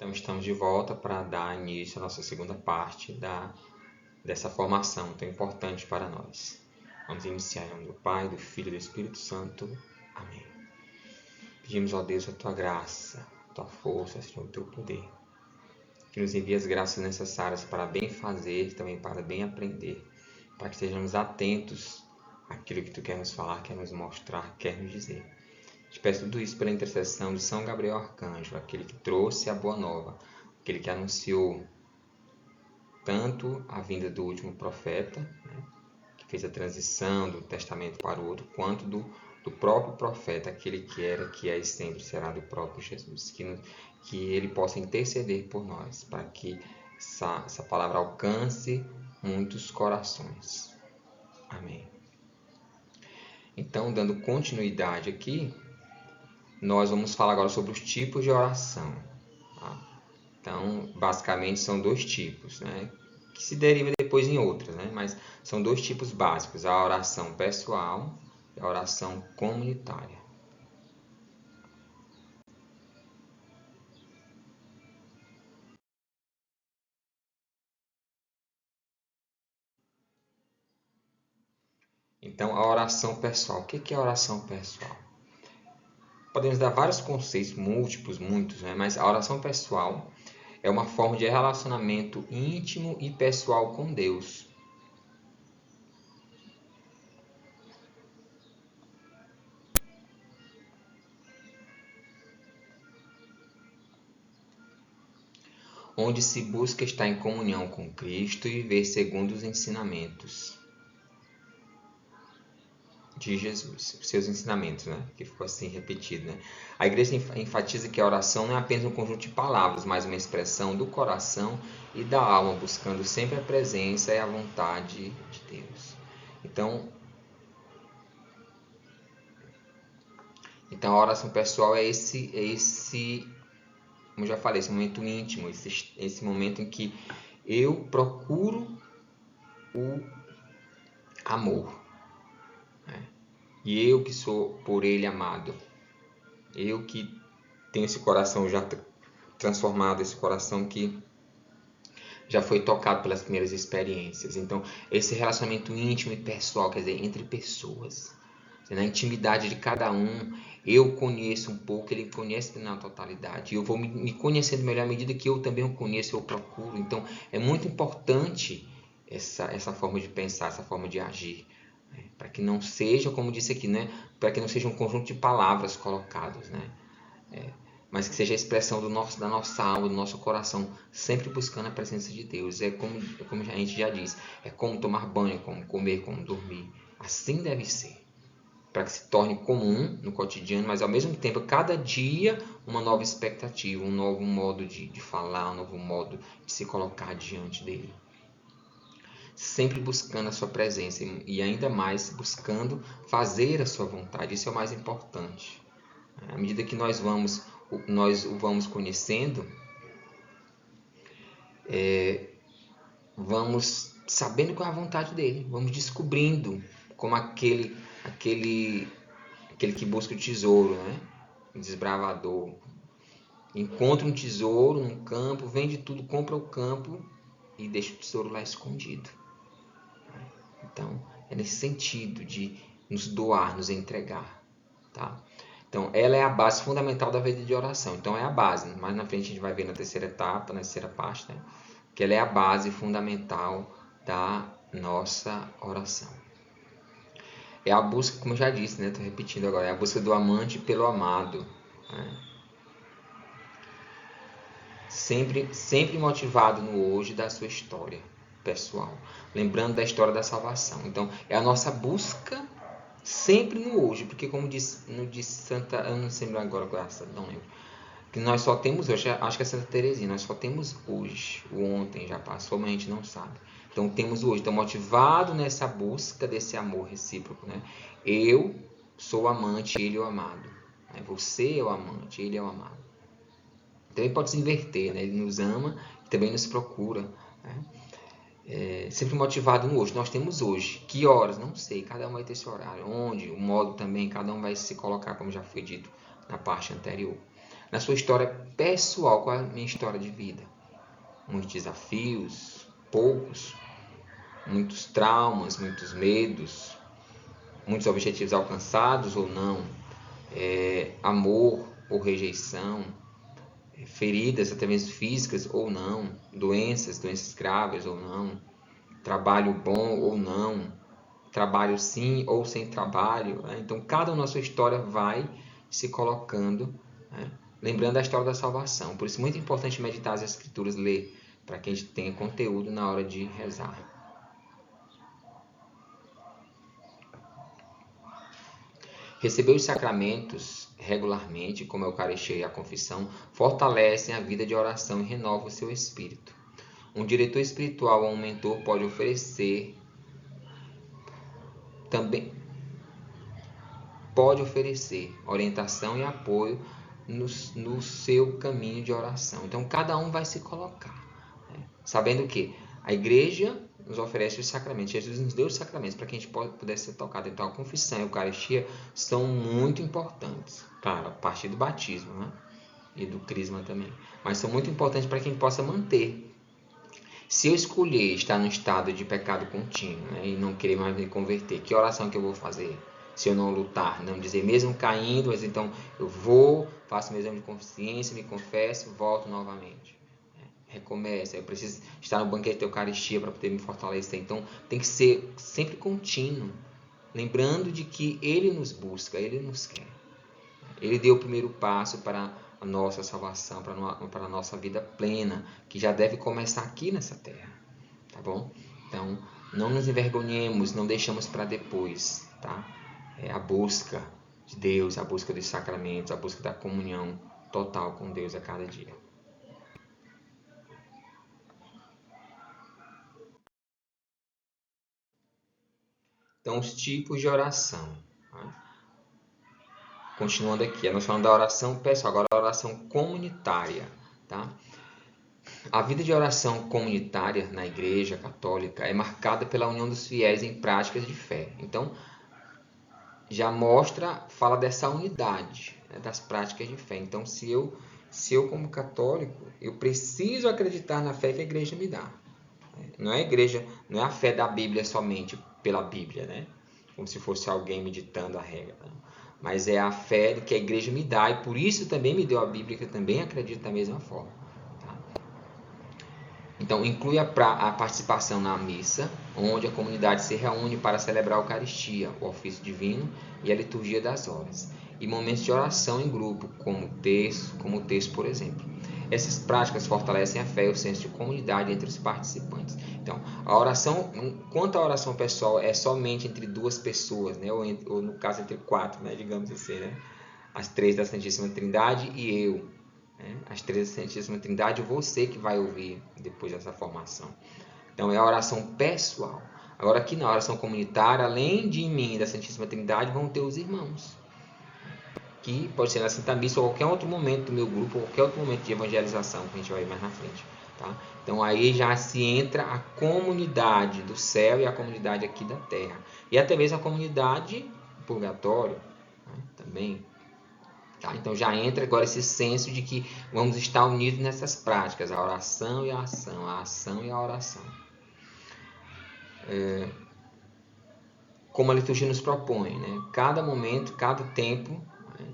Então, estamos de volta para dar início à nossa segunda parte dessa formação tão importante para nós. Vamos iniciar em nome do Pai, do Filho e do Espírito Santo. Amém. Pedimos, ó Deus, a Tua graça, a Tua força, Senhor, o Teu poder. Que nos envie as graças necessárias para bem fazer, também para bem aprender. Para que estejamos atentos àquilo que Tu quer nos falar, quer nos mostrar, quer nos dizer. Te peço tudo isso pela intercessão de São Gabriel Arcanjo, aquele que trouxe a boa nova, aquele que anunciou tanto a vinda do último profeta, né, que fez a transição do testamento para o outro, quanto do próprio profeta, aquele que era, que é e sempre será do próprio Jesus. Que ele possa interceder por nós, para que essa palavra alcance muitos corações. Amém. Então, dando continuidade aqui, nós vamos falar agora sobre os tipos de oração. Tá? Então, basicamente são dois tipos, né? Que se deriva depois em outras, né? Mas são dois tipos básicos, a oração pessoal e a oração comunitária. Então, a oração pessoal. O que é a oração pessoal? Podemos dar vários conceitos, múltiplos, muitos, né? Mas a oração pessoal é uma forma de relacionamento íntimo e pessoal com Deus. Onde se busca estar em comunhão com Cristo e viver segundo os ensinamentos de Jesus, os seus ensinamentos, né? Que ficou assim repetido, né? A igreja enfatiza que a oração não é apenas um conjunto de palavras, mas uma expressão do coração e da alma, buscando sempre a presença e a vontade de Deus. Então a oração pessoal é esse, como eu já falei, esse momento íntimo, esse momento em que eu procuro o amor, né? E eu que sou por ele amado, eu que tenho esse coração já transformado, esse coração que já foi tocado pelas primeiras experiências. Então, esse relacionamento íntimo e pessoal, quer dizer, entre pessoas, na intimidade de cada um, eu conheço um pouco, ele conhece na totalidade, e eu vou me conhecendo melhor à medida que eu também o conheço, eu procuro. Então, é muito importante essa forma de pensar, essa forma de agir, né? Para que não seja, como disse aqui, né? Para que não seja um conjunto de palavras colocadas, né? Mas que seja a expressão da nossa alma, do nosso coração, sempre buscando a presença de Deus. É como a gente já diz, é como tomar banho, como comer, como dormir. Assim deve ser, para que se torne comum no cotidiano, mas ao mesmo tempo, cada dia, uma nova expectativa, um novo modo de falar, um novo modo de se colocar diante dele. Sempre buscando a sua presença e ainda mais buscando fazer a sua vontade. Isso é o mais importante. À medida que nós o vamos conhecendo, vamos sabendo qual é a vontade dele, vamos descobrindo como aquele que busca o tesouro, né? O desbravador. Encontra um tesouro num campo, vende tudo, compra o campo e deixa o tesouro lá escondido. Então, é nesse sentido de nos doar, nos entregar, tá? Então, ela é a base fundamental da vida de oração. Então, é a base. Mais na frente a gente vai ver na terceira etapa, na terceira parte, né? Que ela é a base fundamental da nossa oração. É a busca, como eu já disse, né? Estou repetindo agora. É a busca do amante pelo amado, né? Sempre motivado no hoje da sua história pessoal. Lembrando da história da salvação. Então, é a nossa busca sempre no hoje, porque como diz Santa, eu não sei agora, não lembro, que nós só temos hoje, acho que é Santa Teresinha, nós só temos hoje, o ontem já passou, mas a gente não sabe. Então temos hoje, então motivado nessa busca desse amor recíproco, né? Eu sou o amante, ele é o amado, né? Você é o amante, ele é o amado. Também pode se inverter, né? Ele nos ama e também nos procura, né? Sempre motivado no hoje. Nós temos hoje. Que horas? Não sei. Cada um vai ter esse horário. Onde? O modo também. Cada um vai se colocar, como já foi dito na parte anterior. Na sua história pessoal, qual é a minha história de vida? Muitos desafios, poucos, muitos traumas, muitos medos, muitos objetivos alcançados ou não, amor ou rejeição, feridas até mesmo físicas ou não, doenças graves ou não, trabalho bom ou não, trabalho sim ou sem trabalho. Então, cada uma na sua história vai se colocando, lembrando a história da salvação. Por isso, muito importante meditar as Escrituras, ler, para que a gente tenha conteúdo na hora de rezar. Receber os sacramentos regularmente, como a Eucaristia e a confissão, fortalecem a vida de oração e renovam o seu espírito. Um diretor espiritual ou um mentor pode oferecer orientação e apoio no seu caminho de oração. Então, cada um vai se colocar, sabendo que a igreja nos oferece os sacramentos. Jesus nos deu os sacramentos para que a gente pudesse ser tocado. Então, a confissão e a Eucaristia são muito importantes. Claro, a partir do batismo, né? E do crisma também. Mas são muito importantes para que a gente possa manter. Se eu escolher estar no estado de pecado contínuo, né, e não querer mais me converter, que oração que eu vou fazer? Se eu não lutar, não dizer, mesmo caindo, mas então eu vou, faço meu exame de consciência, me confesso, volto novamente. Recomeça, eu preciso estar no banquete da Eucaristia para poder me fortalecer. Então tem que ser sempre contínuo, lembrando de que Ele nos busca, Ele nos quer. Ele deu o primeiro passo para a nossa salvação, para a nossa vida plena, que já deve começar aqui nessa terra, tá bom? Então não nos envergonhemos, não deixamos para depois, tá? É a busca de Deus, a busca dos sacramentos, a busca da comunhão total com Deus a cada dia. Então, os tipos de oração. Continuando aqui, nós falamos da oração pessoal, agora a oração comunitária. Tá? A vida de oração comunitária na Igreja Católica é marcada pela união dos fiéis em práticas de fé. Então, já fala dessa unidade, né, das práticas de fé. Então, se eu como católico, eu preciso acreditar na fé que a Igreja me dá. Não é a Igreja, não é a fé da Bíblia somente pela Bíblia, né? Como se fosse alguém meditando a regra. Né? Mas é a fé que a Igreja me dá, e por isso também me deu a Bíblia, que eu também acredito da mesma forma. Tá? Então, inclui a participação na missa, onde a comunidade se reúne para celebrar a Eucaristia, o ofício divino e a liturgia das horas, e momentos de oração em grupo, como o texto, por exemplo. Essas práticas fortalecem a fé e o senso de comunidade entre os participantes. Então, a oração, quanto à oração pessoal, é somente entre duas pessoas, né? ou no caso entre quatro, né? Digamos assim, né? As três da Santíssima Trindade e eu. Né? As três da Santíssima Trindade, você que vai ouvir depois dessa formação. Então, é a oração pessoal. Agora, aqui na oração comunitária, além de mim e da Santíssima Trindade, vão ter os irmãos, que pode ser na Santa Missa ou qualquer outro momento do meu grupo, ou qualquer outro momento de evangelização, que a gente vai ver mais na frente. Tá? Então aí já se entra a comunidade do céu e a comunidade aqui da terra. E até mesmo a comunidade do purgatório, né? Também. Tá? Então já entra agora esse senso de que vamos estar unidos nessas práticas, a oração e a ação, a ação e a oração. Como a liturgia nos propõe, né? Cada momento, cada tempo,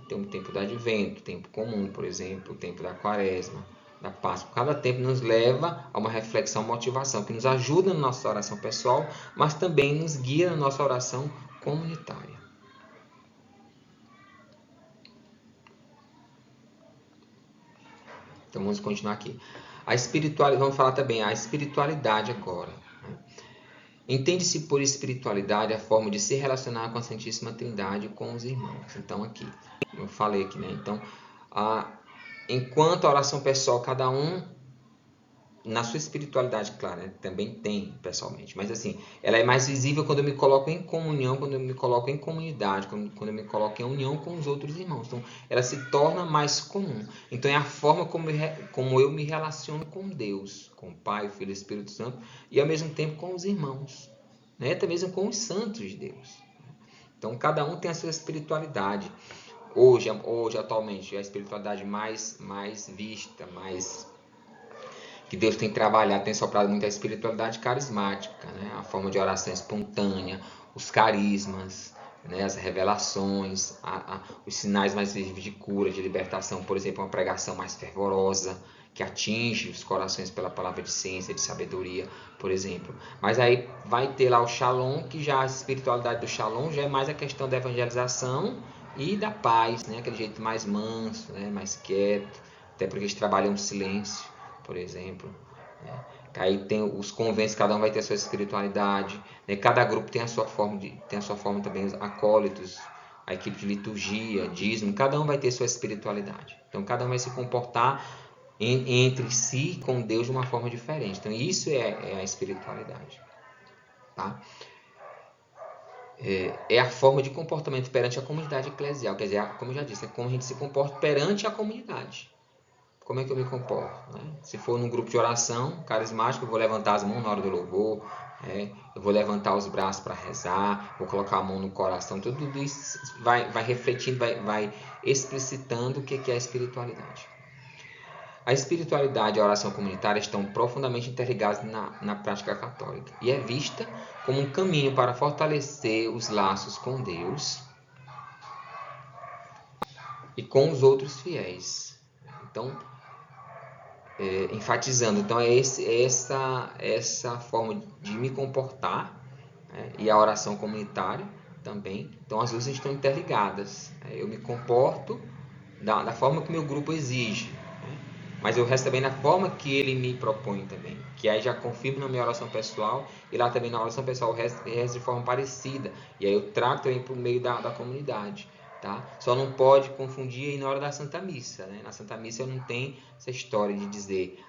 tem um tempo do advento, tempo comum, por exemplo, o tempo da quaresma, da Páscoa. Cada tempo nos leva a uma reflexão, motivação, que nos ajuda na nossa oração pessoal, mas também nos guia na nossa oração comunitária. Então vamos continuar aqui. Vamos falar também a espiritualidade agora. Entende-se por espiritualidade a forma de se relacionar com a Santíssima Trindade e com os irmãos. Então aqui, eu falei aqui, né? Então, enquanto a oração pessoal, cada um na sua espiritualidade, claro, né? Também tem pessoalmente, mas assim, ela é mais visível quando eu me coloco em comunhão, quando eu me coloco em comunidade, quando eu me coloco em união com os outros irmãos. Então, ela se torna mais comum. Então, é a forma como eu me relaciono com Deus, com o Pai, o Filho e o Espírito Santo, e ao mesmo tempo com os irmãos, né? Até mesmo com os santos de Deus. Então, cada um tem a sua espiritualidade. hoje atualmente, a espiritualidade mais vista, que Deus tem trabalhado, tem soprado muito a espiritualidade carismática, né? A forma de oração espontânea, os carismas, né? As revelações, os sinais mais visíveis de cura, de libertação, por exemplo, uma pregação mais fervorosa, que atinge os corações pela palavra de ciência, de sabedoria, por exemplo. Mas aí vai ter lá o Shalom, que já a espiritualidade do Shalom já é mais a questão da evangelização e da paz, né? Aquele jeito mais manso, né? Mais quieto, até porque eles trabalham o silêncio, por exemplo. Né? Aí tem os conventos, cada um vai ter a sua espiritualidade, né? Cada grupo tem a sua forma, também, os acólitos, a equipe de liturgia, dízimo, cada um vai ter sua espiritualidade. Então cada um vai se comportar entre si com Deus de uma forma diferente. Então isso é a espiritualidade. Tá? É a forma de comportamento perante a comunidade eclesial. Quer dizer, como eu já disse, é como a gente se comporta perante a comunidade. Como é que eu me comporto? Né? Se for num grupo de oração carismático, eu vou levantar as mãos na hora do louvor, eu vou levantar os braços para rezar, vou colocar a mão no coração. Tudo isso vai refletindo, vai explicitando o que é a espiritualidade. A espiritualidade e a oração comunitária estão profundamente interligadas na prática católica e é vista como um caminho para fortalecer os laços com Deus e com os outros fiéis. Então, enfatizando, então é essa forma de me comportar, né? E a oração comunitária também. Então as duas estão interligadas. Eu me comporto da forma que o meu grupo exige, né? Mas eu resto também na forma que ele me propõe também, que aí já confirmo na minha oração pessoal, e lá também na oração pessoal eu resto de forma parecida, e aí eu trago também para o meio da comunidade. Tá? Só não pode confundir aí na hora da Santa Missa, né? Na Santa Missa eu não tenho essa história de dizer,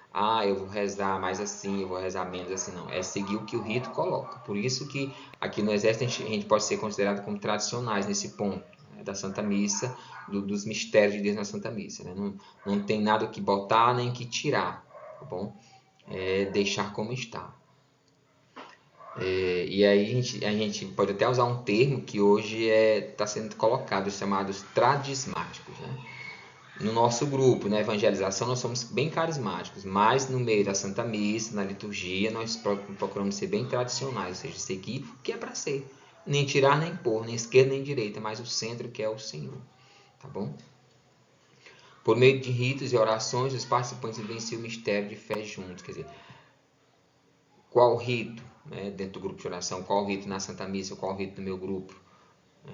eu vou rezar mais assim, eu vou rezar menos assim, não. É seguir o que o rito coloca. Por isso que aqui no Exército a gente pode ser considerado como tradicionais nesse ponto, né? Da Santa Missa, dos mistérios de Deus na Santa Missa, né? Não tem nada que botar nem que tirar, tá bom? É deixar como está. E aí a gente pode até usar um termo que hoje está sendo colocado, chamados tradismáticos. Né? No nosso grupo, na evangelização, nós somos bem carismáticos, mas no meio da Santa Missa, na liturgia, nós procuramos ser bem tradicionais, ou seja, seguir o que é para ser. Nem tirar, nem pôr, nem esquerda, nem direita, mas o centro que é o Senhor. Tá bom? Por meio de ritos e orações, os participantes vivenciam o mistério de fé juntos. Quer dizer, qual o rito, né, dentro do grupo de oração, qual o rito na Santa Missa, qual o rito do meu grupo.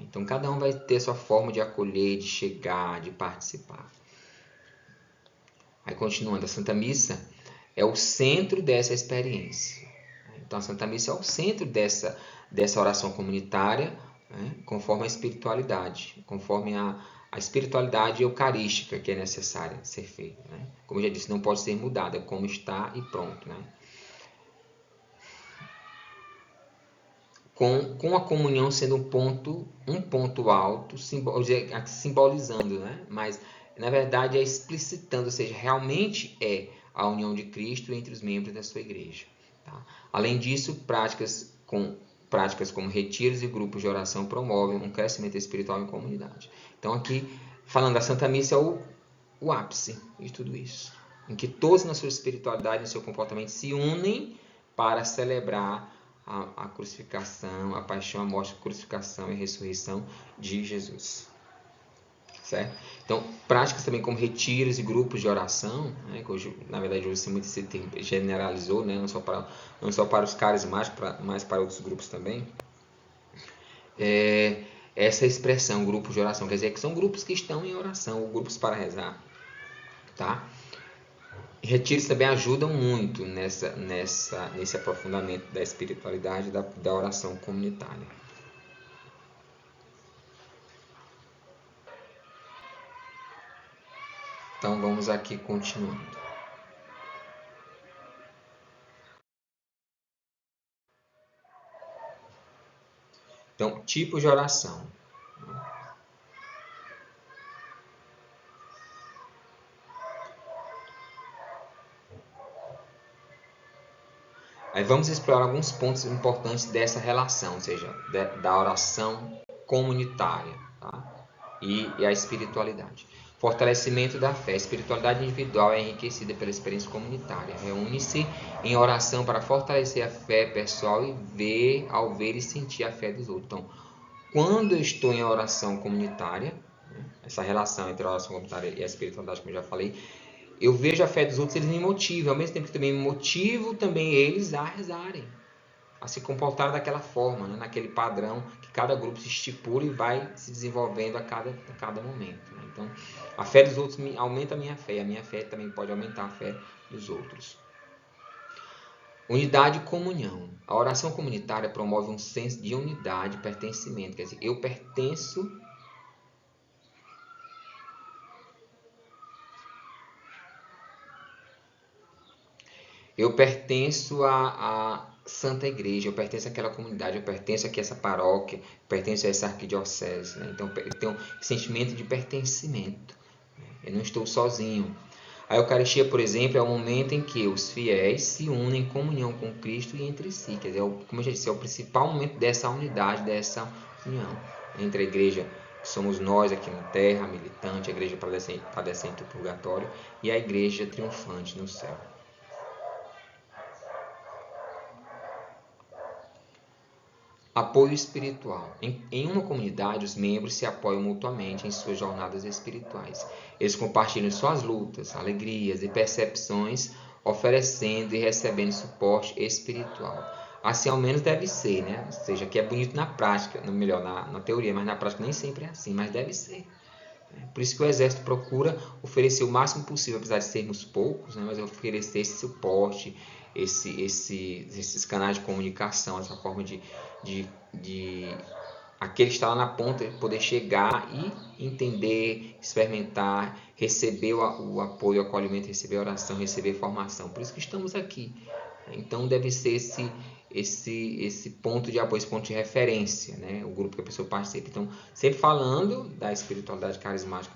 Então cada um vai ter sua forma de acolher, de chegar, de participar. Aí continuando, a Santa Missa é o centro dessa experiência. Então a Santa Missa é o centro dessa oração comunitária, né, conforme a espiritualidade, conforme a espiritualidade eucarística que é necessária ser feita. Né? Como eu já disse, não pode ser mudada, como está e pronto. Né? Com a comunhão sendo um ponto alto, simbolizando, né? Mas na verdade é explicitando, ou seja, realmente é a união de Cristo entre os membros da sua igreja. Tá? Além disso, práticas como retiros e grupos de oração promovem um crescimento espiritual em comunidade. Então aqui, falando da Santa Missa, é o ápice de tudo isso, em que todos na sua espiritualidade, no seu comportamento, se unem para celebrar a crucificação, a paixão, a morte, a crucificação e a ressurreição de Jesus. Certo? Então, práticas também como retiros e grupos de oração, né, que hoje, na verdade, hoje muito esse termo generalizou, né, não só para os carismáticos, mas para outros grupos também. Essa expressão, grupos de oração, quer dizer que são grupos que estão em oração, ou grupos para rezar. Tá? Retiros também ajudam muito nesse aprofundamento da espiritualidade da oração comunitária. Então vamos aqui continuando. Então, tipos de oração. Aí vamos explorar alguns pontos importantes dessa relação, ou seja, da oração comunitária, tá? e a espiritualidade. Fortalecimento da fé. A espiritualidade individual é enriquecida pela experiência comunitária. Reúne-se em oração para fortalecer a fé pessoal e ao ver e sentir a fé dos outros. Então, quando eu estou em oração comunitária, essa relação entre a oração comunitária e a espiritualidade, como eu já falei, eu vejo a fé dos outros, eles me motivam, ao mesmo tempo que também me motivo também eles a rezarem, a se comportar daquela forma, né? Naquele padrão que cada grupo se estipula e vai se desenvolvendo a cada momento. Né? Então, a fé dos outros aumenta a minha fé também pode aumentar a fé dos outros. Unidade e comunhão. A oração comunitária promove um senso de unidade e pertencimento. Quer dizer, eu pertenço à Santa Igreja, eu pertenço àquela comunidade, eu pertenço aqui a essa paróquia, eu pertenço a essa arquidiocese. Né? Então, eu tenho um sentimento de pertencimento. Eu não estou sozinho. A Eucaristia, por exemplo, é o momento em que os fiéis se unem em comunhão com Cristo e entre si. Quer dizer, como eu já disse, é o principal momento dessa unidade, dessa união entre a igreja, que somos nós aqui na terra, militante, a igreja padecente do purgatório, e a igreja triunfante no céu. Apoio espiritual. Em uma comunidade, os membros se apoiam mutuamente em suas jornadas espirituais. Eles compartilham suas lutas, alegrias e percepções, oferecendo e recebendo suporte espiritual. Assim, ao menos deve ser, né? Ou seja, que é bonito na prática, melhor na teoria, mas na prática nem sempre é assim, mas deve ser. Por isso que o Exército procura oferecer o máximo possível, apesar de sermos poucos, né? Mas oferecer esse suporte, esses canais de comunicação, essa forma de aquele que está lá na ponta poder chegar e entender, experimentar, receber o apoio, o acolhimento, receber a oração, receber formação. Por isso que estamos aqui. Então deve ser esse ponto de apoio, esse ponto de referência, né? O grupo que a pessoa participa. Então, sempre falando da espiritualidade carismática,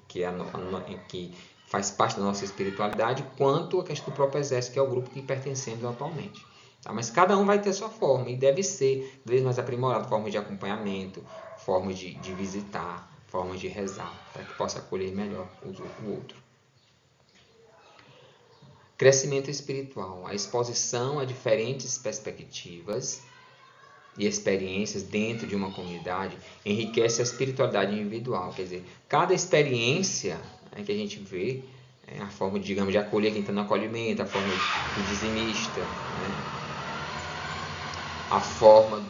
que faz parte da nossa espiritualidade, quanto a questão do próprio Exército, que é o grupo que pertencemos atualmente. Tá? Mas cada um vai ter sua forma e deve ser cada vez mais aprimorado, forma de acompanhamento, forma de visitar, forma de rezar, para que possa acolher melhor o outro. Crescimento espiritual. A exposição a diferentes perspectivas e experiências dentro de uma comunidade enriquece a espiritualidade individual. Quer dizer, cada experiência que a gente vê, a forma, digamos, de acolher quem está no acolhimento, a forma do dizimista, né? A forma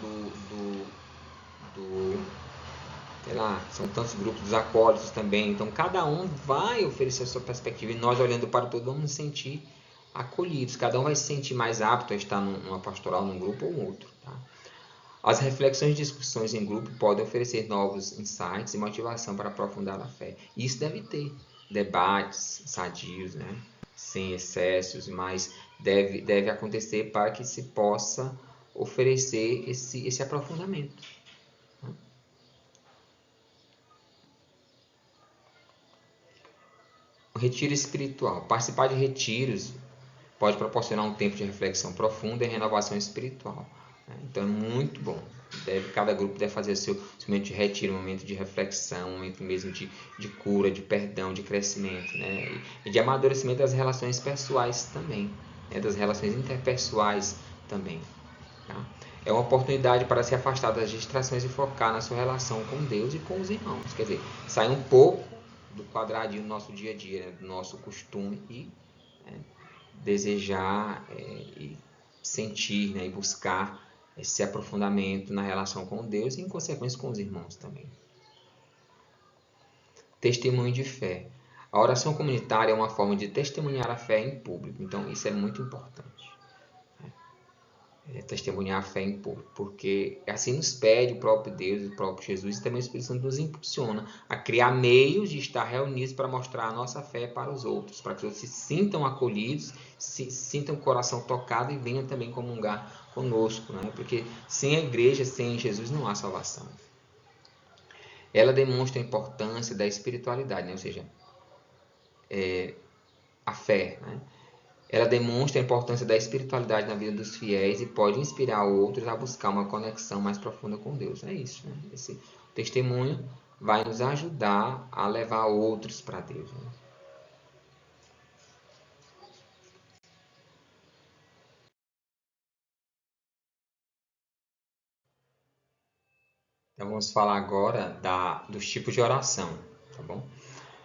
sei lá, são tantos grupos dos acólitos também, então cada um vai oferecer a sua perspectiva e nós olhando para o todo vamos nos sentir acolhidos, cada um vai se sentir mais apto a estar numa pastoral, num grupo ou outro. Tá? As reflexões e discussões em grupo podem oferecer novos insights e motivação para aprofundar a fé. Isso deve ter debates sadios, né? Sem excessos, mas deve acontecer para que se possa oferecer esse aprofundamento. O retiro espiritual. Participar de retiros pode proporcionar um tempo de reflexão profunda e renovação espiritual. Então é muito bom. Cada grupo deve fazer seu momento de retiro, um momento de reflexão, um momento mesmo de cura, de perdão, de crescimento, né? E de amadurecimento das relações pessoais também, né? Das relações interpessoais também. Tá? É uma oportunidade para se afastar das distrações e focar na sua relação com Deus e com os irmãos. Quer dizer, sair um pouco do quadradinho do nosso dia a dia, né? Do nosso costume e desejar e sentir, né? E buscar esse aprofundamento na relação com Deus e, em consequência, com os irmãos também. Testemunho de fé. A oração comunitária é uma forma de testemunhar a fé em público. Então, isso é muito importante. Testemunhar a fé em público, porque assim nos pede o próprio Deus, o próprio Jesus, e também o Espírito Santo nos impulsiona a criar meios de estar reunidos para mostrar a nossa fé para os outros, para que os outros se sintam acolhidos, se sintam o coração tocado e venham também comungar conosco, né? Porque sem a igreja, sem Jesus, não há salvação. Ela demonstra a importância da espiritualidade, né? Ou seja, a fé, né? Ela demonstra a importância da espiritualidade na vida dos fiéis e pode inspirar outros a buscar uma conexão mais profunda com Deus. É isso, né? Esse testemunho vai nos ajudar a levar outros para Deus, né? Então vamos falar agora dos tipos de oração, tá bom?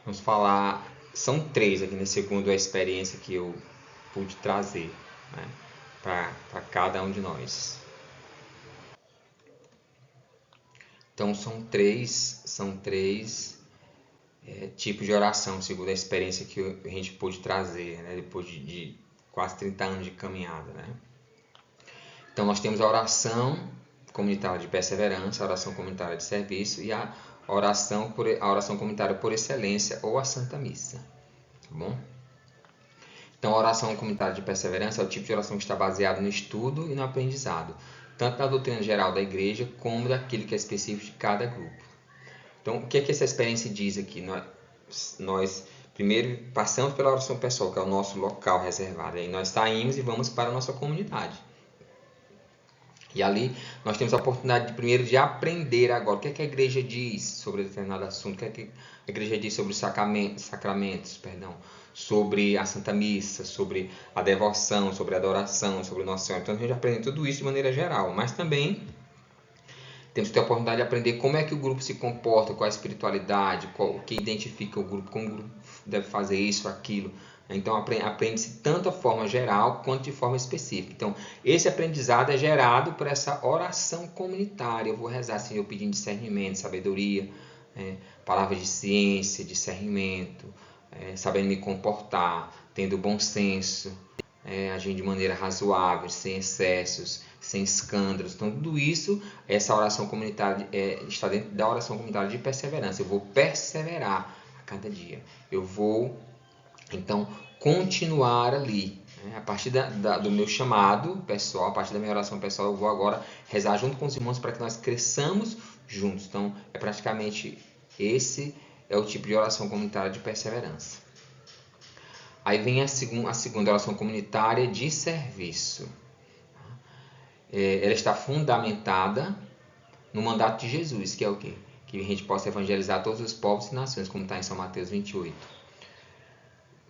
Vamos falar, são três aqui, né, segundo a experiência que eu pude trazer, né, para cada um de nós. Então são três tipos de oração, segundo a experiência que a gente pôde trazer, né, depois de quase 30 anos de caminhada, né? Então nós temos a oração comunitária de perseverança, a oração comunitária de serviço e a oração comunitária por excelência, ou a Santa Missa. Tá bom? Então a oração comunitária de perseverança é o tipo de oração que está baseado no estudo e no aprendizado, tanto da doutrina geral da igreja como daquilo que é específico de cada grupo. Então o que é que essa experiência diz aqui? Nós primeiro passamos pela oração pessoal, que é o nosso local reservado, aí nós saímos e vamos para a nossa comunidade. E ali nós temos a oportunidade de primeiro de aprender agora o que é que a igreja diz sobre determinado assunto, o que é que a igreja diz sobre os sacramentos, sobre a Santa Missa, sobre a devoção, sobre a adoração, sobre Nossa Senhora. Então a gente aprende tudo isso de maneira geral, mas também temos que ter a oportunidade de aprender como é que o grupo se comporta, qual a espiritualidade, o que identifica o grupo, como o grupo deve fazer isso, aquilo. Então aprende-se tanto a forma geral quanto de forma específica. Então esse aprendizado é gerado por essa oração comunitária. Eu vou rezar, Senhor, pedindo discernimento, sabedoria, palavras de ciência, discernimento, sabendo me comportar, tendo bom senso, agindo de maneira razoável, sem excessos, sem escândalos. Então tudo isso, essa oração comunitária está dentro da oração comunitária de perseverança. Eu vou perseverar a cada dia. Eu vou então continuar ali, né? A partir do meu chamado pessoal, a partir da minha oração pessoal, eu vou agora rezar junto com os irmãos para que nós cresçamos juntos. Então é praticamente esse é o tipo de oração comunitária de perseverança. Aí vem a segunda oração comunitária de serviço. Ela está fundamentada no mandato de Jesus, que é o quê? Que a gente possa evangelizar todos os povos e nações, como está em São Mateus 28.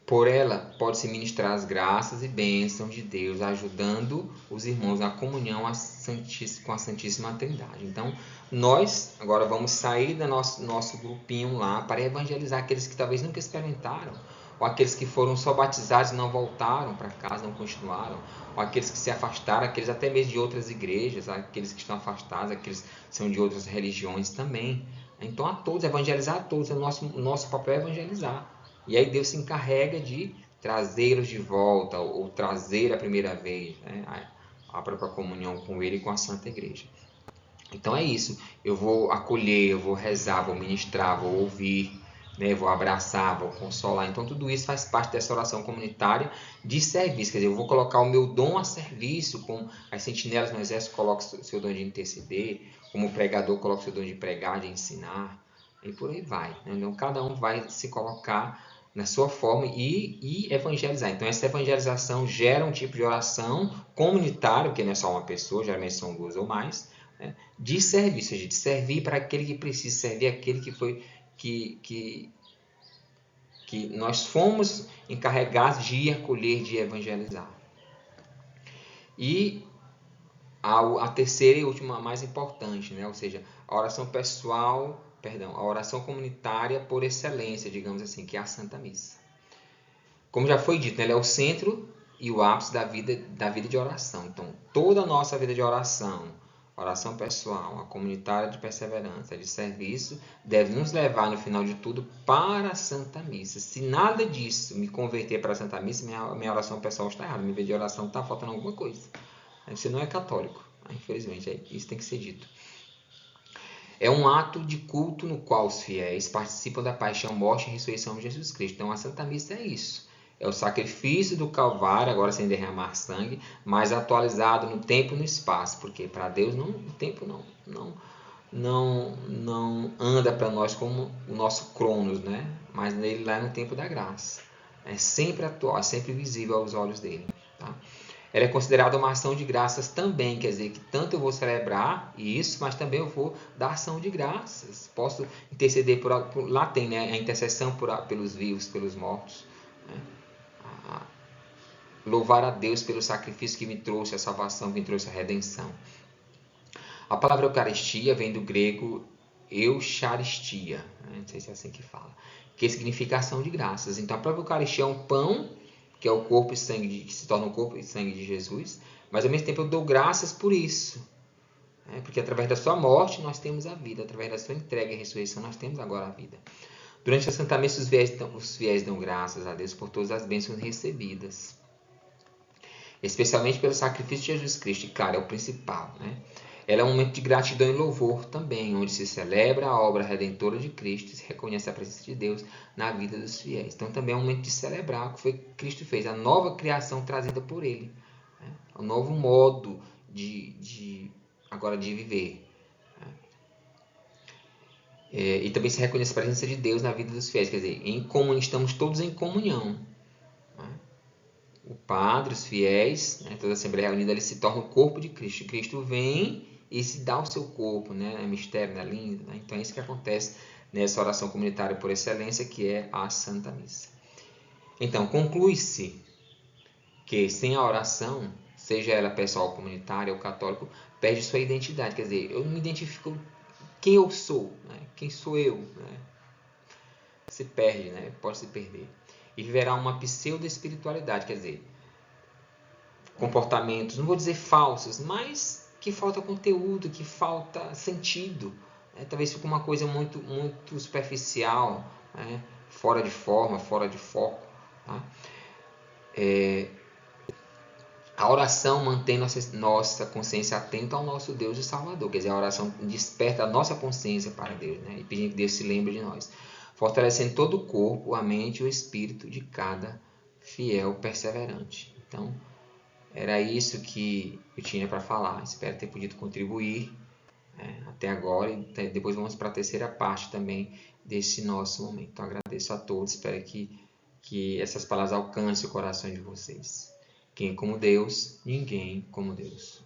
Por ela, pode-se ministrar as graças e bênçãos de Deus, ajudando os irmãos na comunhão com a Santíssima Trindade. Então, nós agora vamos sair do nosso grupinho lá para evangelizar aqueles que talvez nunca experimentaram, ou aqueles que foram só batizados e não voltaram para casa, não continuaram, ou aqueles que se afastaram, aqueles até mesmo de outras igrejas, aqueles que estão afastados, aqueles que são de outras religiões também. Então, a todos, evangelizar a todos, o nosso papel é evangelizar. E aí Deus se encarrega de trazê-los de volta, ou trazer a primeira vez, né, a própria comunhão com Ele e com a Santa Igreja. Então é isso. Eu vou acolher, eu vou rezar, vou ministrar, vou ouvir, né, vou abraçar, vou consolar. Então tudo isso faz parte dessa oração comunitária de serviço. Quer dizer, eu vou colocar o meu dom a serviço, como as sentinelas no exército colocam o seu dom de interceder, como o pregador coloca o seu dom de pregar, de ensinar, e por aí vai. Né? Então cada um vai se colocar na sua forma e evangelizar. Então essa evangelização gera um tipo de oração comunitário, que não é só uma pessoa, geralmente são duas ou mais, né, de serviço, de servir para aquele que precisa, servir aquele que foi que nós fomos encarregados de ir acolher, de evangelizar. E a terceira e última, a mais importante, né? Ou seja, a oração pessoal, a oração comunitária por excelência, digamos assim, que é a Santa Missa. Como já foi dito, né, ela é o centro e o ápice da vida de oração. Então, toda a nossa vida de oração pessoal, a comunitária de perseverança, de serviço, deve nos levar, no final de tudo, para a Santa Missa. Se nada disso me converter para a Santa Missa, minha oração pessoal está errada, minha vida de oração está faltando alguma coisa. Você não é católico, infelizmente, isso tem que ser dito. É um ato de culto no qual os fiéis participam da paixão, morte e ressurreição de Jesus Cristo. Então a Santa Missa é isso. É o sacrifício do Calvário, agora sem derramar sangue, mas atualizado no tempo e no espaço. Porque para Deus o tempo não anda para nós como o nosso Cronos, né? Mas nele lá no tempo da graça. É sempre atual, é sempre visível aos olhos dele. Tá? ela é considerada uma ação de graças também, quer dizer que tanto eu vou celebrar isso, mas também eu vou dar ação de graças. Posso interceder lá tem, né, a intercessão pelos vivos, pelos mortos, né? Louvar a Deus pelo sacrifício que me trouxe a salvação, que me trouxe a redenção. A palavra Eucaristia vem do grego Eucharistia, né? Não sei se é assim que fala, que significa ação de graças. Então a própria Eucaristia é um pão, que é o corpo e sangue, que se torna o corpo e sangue de Jesus, mas ao mesmo tempo eu dou graças por isso, né? Porque através da sua morte nós temos a vida, através da sua entrega e ressurreição nós temos agora a vida. Durante a Santa Missa os fiéis dão graças a Deus por todas as bênçãos recebidas, especialmente pelo sacrifício de Jesus Cristo, e claro, é o principal, né? Ela é um momento de gratidão e louvor também, onde se celebra a obra redentora de Cristo e se reconhece a presença de Deus na vida dos fiéis. Então também é um momento de celebrar o que foi que Cristo fez, a nova criação trazida por Ele, né? O novo modo agora de viver. E também se reconhece a presença de Deus na vida dos fiéis, quer dizer, estamos todos em comunhão. O padre, os fiéis, né, toda a Assembleia reunida, eles se tornam o corpo de Cristo. Cristo vem e se dá o seu corpo, né? É mistério, né? Lindo, né? Então é isso que acontece nessa oração comunitária por excelência, que é a Santa Missa. Então, conclui-se que sem a oração, seja ela pessoal, comunitária ou católico, perde sua identidade. Quer dizer, eu não me identifico quem eu sou, né? Quem sou eu, né? Se perde, né? Pode se perder. E viverá uma pseudo-espiritualidade, quer dizer, comportamentos, não vou dizer falsos, mas que falta conteúdo, que falta sentido. Né? Talvez fique uma coisa muito, muito superficial, né? Fora de forma, fora de foco. Tá? A oração mantém nossa consciência atenta ao nosso Deus e Salvador. Quer dizer, a oração desperta a nossa consciência para Deus, né? E pedindo que Deus se lembre de nós, fortalecendo todo o corpo, a mente e o espírito de cada fiel perseverante. Então, era isso que eu tinha para falar. Espero ter podido contribuir, né, até agora. E depois vamos para a terceira parte também desse nosso momento. Então, agradeço a todos. Espero que essas palavras alcancem o coração de vocês. Quem como Deus, ninguém como Deus.